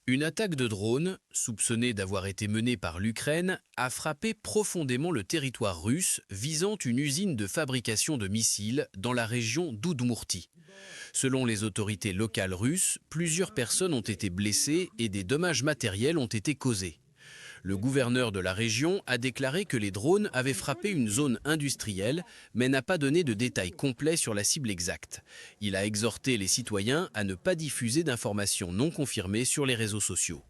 Une attaque de drone, soupçonnée d'avoir été menée par l'Ukraine, a frappé profondément le territoire russe, visant une usine de fabrication de missiles dans la région d'Oudmourtie. Selon les autorités locales russes, plusieurs personnes ont été blessées et des dommages matériels ont été causés. Le gouverneur de la région a déclaré que les drones avaient frappé une zone industrielle, mais n'a pas donné de détails complets sur la cible exacte. Il a exhorté les citoyens à ne pas diffuser d'informations non confirmées sur les réseaux sociaux.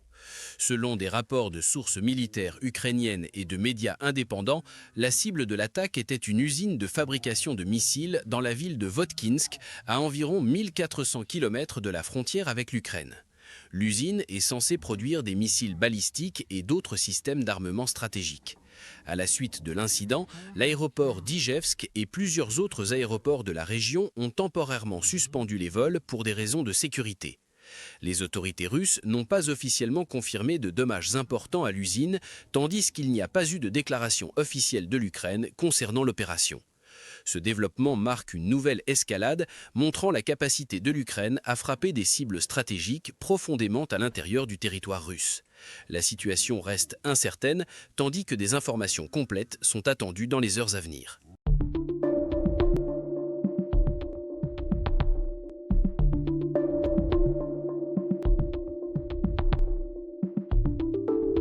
Selon des rapports de sources militaires ukrainiennes et de médias indépendants, la cible de l'attaque était une usine de fabrication de missiles dans la ville de Votkinsk, à environ 1400 km de la frontière avec l'Ukraine. L'usine est censée produire des missiles balistiques et d'autres systèmes d'armement stratégique. À la suite de l'incident, l'aéroport d'Ijevsk et plusieurs autres aéroports de la région ont temporairement suspendu les vols pour des raisons de sécurité. Les autorités russes n'ont pas officiellement confirmé de dommages importants à l'usine, tandis qu'il n'y a pas eu de déclaration officielle de l'Ukraine concernant l'opération. Ce développement marque une nouvelle escalade, montrant la capacité de l'Ukraine à frapper des cibles stratégiques profondément à l'intérieur du territoire russe. La situation reste incertaine, tandis que des informations complètes sont attendues dans les heures à venir.